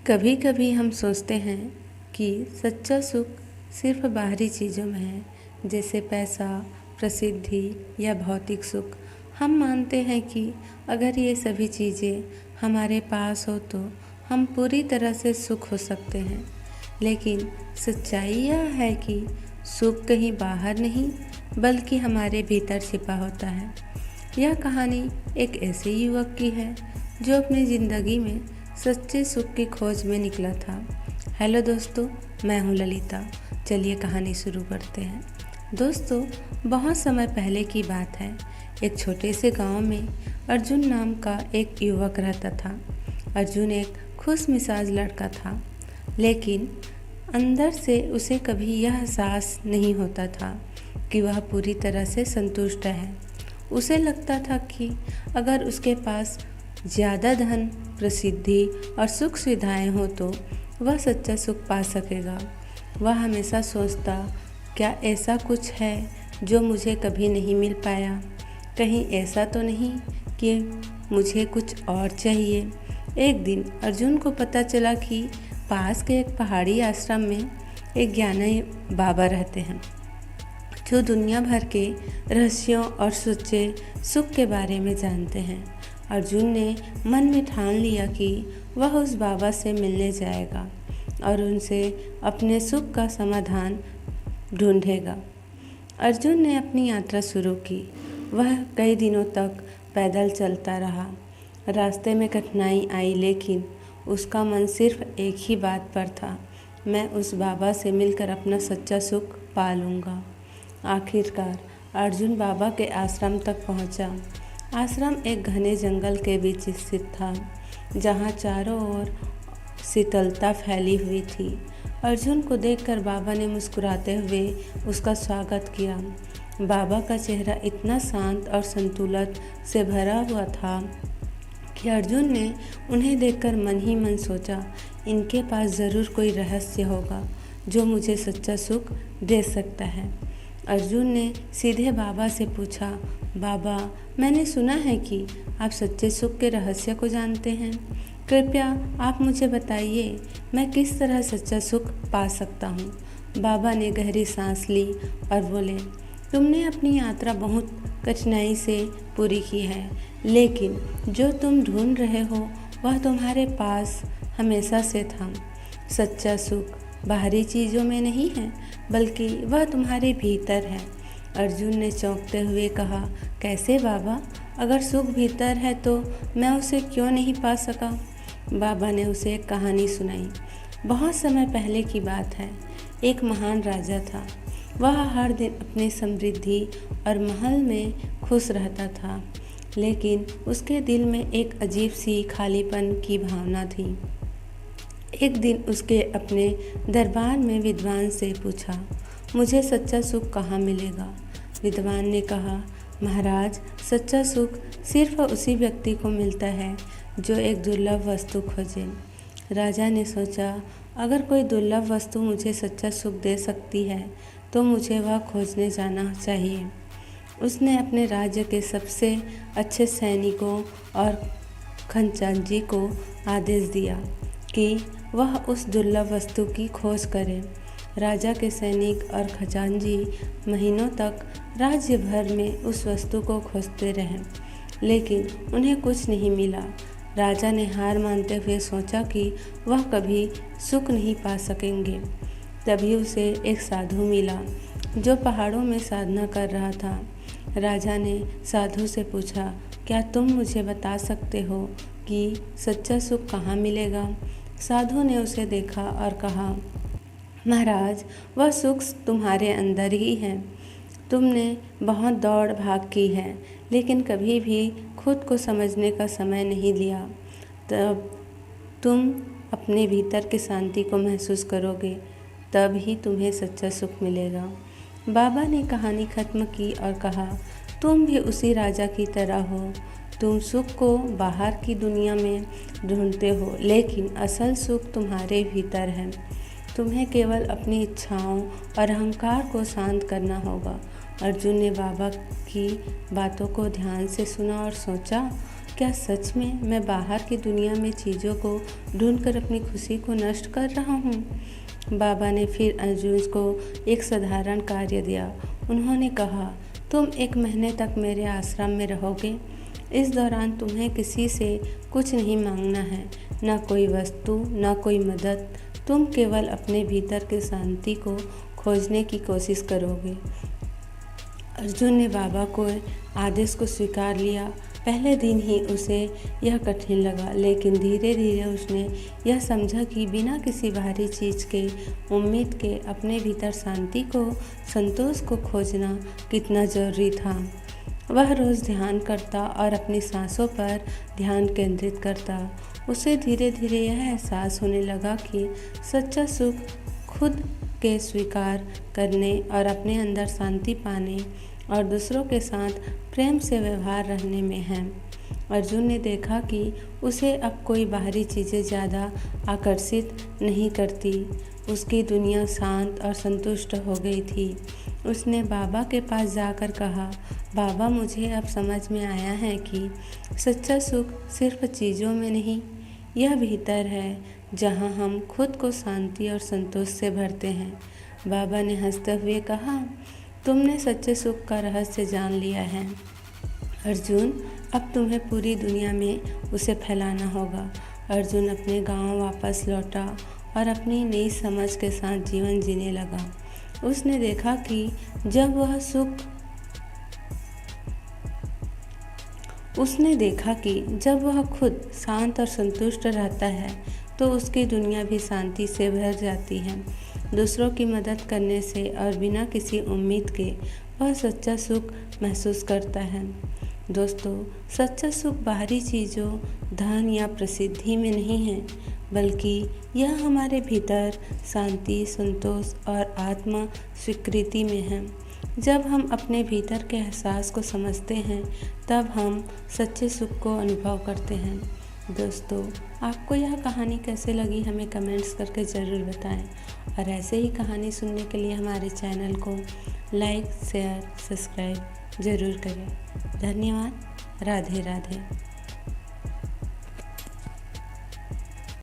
कभी कभी हम सोचते हैं कि सच्चा सुख सिर्फ बाहरी चीज़ों में है, जैसे पैसा, प्रसिद्धि या भौतिक सुख। हम मानते हैं कि अगर ये सभी चीज़ें हमारे पास हो तो हम पूरी तरह से सुख हो सकते हैं। लेकिन सच्चाई यह है कि सुख कहीं बाहर नहीं, बल्कि हमारे भीतर छिपा होता है। यह कहानी एक ऐसे युवक की है जो अपनी ज़िंदगी में सच्चे सुख की खोज में निकला था। हेलो दोस्तों, मैं हूं ललिता। चलिए कहानी शुरू करते हैं। दोस्तों, बहुत समय पहले की बात है। एक छोटे से गांव में अर्जुन नाम का एक युवक रहता था। अर्जुन एक खुश मिजाज लड़का था, लेकिन अंदर से उसे कभी यह एहसास नहीं होता था कि वह पूरी तरह से संतुष्ट है। उसे लगता था कि अगर उसके पास ज़्यादा धन, प्रसिद्धि और सुख सुविधाएं हो तो वह सच्चा सुख पा सकेगा। वह हमेशा सोचता, क्या ऐसा कुछ है जो मुझे कभी नहीं मिल पाया? कहीं ऐसा तो नहीं कि मुझे कुछ और चाहिए? एक दिन अर्जुन को पता चला कि पास के एक पहाड़ी आश्रम में एक ज्ञानी बाबा रहते हैं जो दुनिया भर के रहस्यों और सच्चे सुख के बारे में जानते हैं। अर्जुन ने मन में ठान लिया कि वह उस बाबा से मिलने जाएगा और उनसे अपने सुख का समाधान ढूंढेगा। अर्जुन ने अपनी यात्रा शुरू की। वह कई दिनों तक पैदल चलता रहा। रास्ते में कठिनाई आई, लेकिन उसका मन सिर्फ एक ही बात पर था, मैं उस बाबा से मिलकर अपना सच्चा सुख पा लूँगा। आखिरकार अर्जुन बाबा के आश्रम तक पहुँचा। आश्रम एक घने जंगल के बीच स्थित था, जहाँ चारों ओर शीतलता फैली हुई थी। अर्जुन को देखकर बाबा ने मुस्कुराते हुए उसका स्वागत किया। बाबा का चेहरा इतना शांत और संतुलित से भरा हुआ था कि अर्जुन ने उन्हें देखकर मन ही मन सोचा, इनके पास ज़रूर कोई रहस्य होगा जो मुझे सच्चा सुख दे सकता है। अर्जुन ने सीधे बाबा से पूछा, बाबा, मैंने सुना है कि आप सच्चे सुख के रहस्य को जानते हैं। कृपया आप मुझे बताइए, मैं किस तरह सच्चा सुख पा सकता हूँ। बाबा ने गहरी सांस ली और बोले, तुमने अपनी यात्रा बहुत कठिनाई से पूरी की है, लेकिन जो तुम ढूंढ रहे हो वह तुम्हारे पास हमेशा से था। सच्चा सुख बाहरी चीज़ों में नहीं है, बल्कि वह तुम्हारे भीतर है। अर्जुन ने चौंकते हुए कहा, कैसे बाबा? अगर सुख भीतर है तो मैं उसे क्यों नहीं पा सका? बाबा ने उसे एक कहानी सुनाई। बहुत समय पहले की बात है। एक महान राजा था। वह हर दिन अपनी समृद्धि और महल में खुश रहता था, लेकिन उसके दिल में एक अजीब सी खालीपन की भावना थी। एक दिन उसके अपने दरबार में विद्वान से पूछा, मुझे सच्चा सुख कहाँ मिलेगा? विद्वान ने कहा, महाराज, सच्चा सुख सिर्फ उसी व्यक्ति को मिलता है जो एक दुर्लभ वस्तु खोजे। राजा ने सोचा, अगर कोई दुर्लभ वस्तु मुझे सच्चा सुख दे सकती है तो मुझे वह खोजने जाना चाहिए। उसने अपने राज्य के सबसे अच्छे सैनिकों और खजांची को आदेश दिया कि वह उस दुर्लभ वस्तु की खोज करें। राजा के सैनिक और खजांची महीनों तक राज्य भर में उस वस्तु को खोजते रहे, लेकिन उन्हें कुछ नहीं मिला। राजा ने हार मानते हुए सोचा कि वह कभी सुख नहीं पा सकेंगे। तभी उसे एक साधु मिला जो पहाड़ों में साधना कर रहा था। राजा ने साधु से पूछा, क्या तुम मुझे बता सकते हो कि सच्चा सुख कहाँ मिलेगा? साधु ने उसे देखा और कहा, महाराज, वह सुख तुम्हारे अंदर ही है। तुमने बहुत दौड़ भाग की है, लेकिन कभी भी खुद को समझने का समय नहीं लिया। तब तुम अपने भीतर की शांति को महसूस करोगे, तब ही तुम्हें सच्चा सुख मिलेगा। बाबा ने कहानी खत्म की और कहा, तुम भी उसी राजा की तरह हो। तुम सुख को बाहर की दुनिया में ढूंढते हो, लेकिन असल सुख तुम्हारे भीतर है। तुम्हें केवल अपनी इच्छाओं और अहंकार को शांत करना होगा। अर्जुन ने बाबा की बातों को ध्यान से सुना और सोचा, क्या सच में मैं बाहर की दुनिया में चीज़ों को ढूंढकर अपनी खुशी को नष्ट कर रहा हूँ? बाबा ने फिर अर्जुन को एक साधारण कार्य दिया। उन्होंने कहा, तुम 1 महीने तक मेरे आश्रम में रहोगे। इस दौरान तुम्हें किसी से कुछ नहीं मांगना है, न कोई वस्तु, न कोई मदद। तुम केवल अपने भीतर की शांति को खोजने की कोशिश करोगे। अर्जुन ने बाबा को आदेश को स्वीकार लिया। पहले दिन ही उसे यह कठिन लगा, लेकिन धीरे धीरे उसने यह समझा कि बिना किसी बाहरी चीज़ के उम्मीद के अपने भीतर शांति को, संतोष को खोजना कितना जरूरी था। वह रोज़ ध्यान करता और अपनी सांसों पर ध्यान केंद्रित करता। उसे धीरे धीरे यह एहसास होने लगा कि सच्चा सुख खुद के स्वीकार करने और अपने अंदर शांति पाने और दूसरों के साथ प्रेम से व्यवहार रहने में है। अर्जुन ने देखा कि उसे अब कोई बाहरी चीज़ें ज़्यादा आकर्षित नहीं करती। उसकी दुनिया शांत और संतुष्ट हो गई थी। उसने बाबा के पास जाकर कहा, बाबा, मुझे अब समझ में आया है कि सच्चा सुख सिर्फ चीज़ों में नहीं, यह भीतर है, जहाँ हम खुद को शांति और संतोष से भरते हैं। बाबा ने हंसते हुए कहा, तुमने सच्चे सुख का रहस्य जान लिया है अर्जुन। अब तुम्हें पूरी दुनिया में उसे फैलाना होगा। अर्जुन अपने गांव वापस लौटा और अपनी नई समझ के साथ जीवन जीने लगा। उसने देखा कि जब वह खुद शांत और संतुष्ट रहता है तो उसकी दुनिया भी शांति से भर जाती है। दूसरों की मदद करने से और बिना किसी उम्मीद के वह सच्चा सुख महसूस करता है। दोस्तों, सच्चा सुख बाहरी चीज़ों, धन या प्रसिद्धि में नहीं है, बल्कि यह हमारे भीतर शांति, संतोष और आत्मा स्वीकृति में है। जब हम अपने भीतर के एहसास को समझते हैं, तब हम सच्चे सुख को अनुभव करते हैं। दोस्तों, आपको यह कहानी कैसे लगी हमें कमेंट्स करके ज़रूर बताएं और ऐसे ही कहानी सुनने के लिए हमारे चैनल को लाइक, शेयर, सब्सक्राइब ज़रूर करें। धन्यवाद। राधे राधे।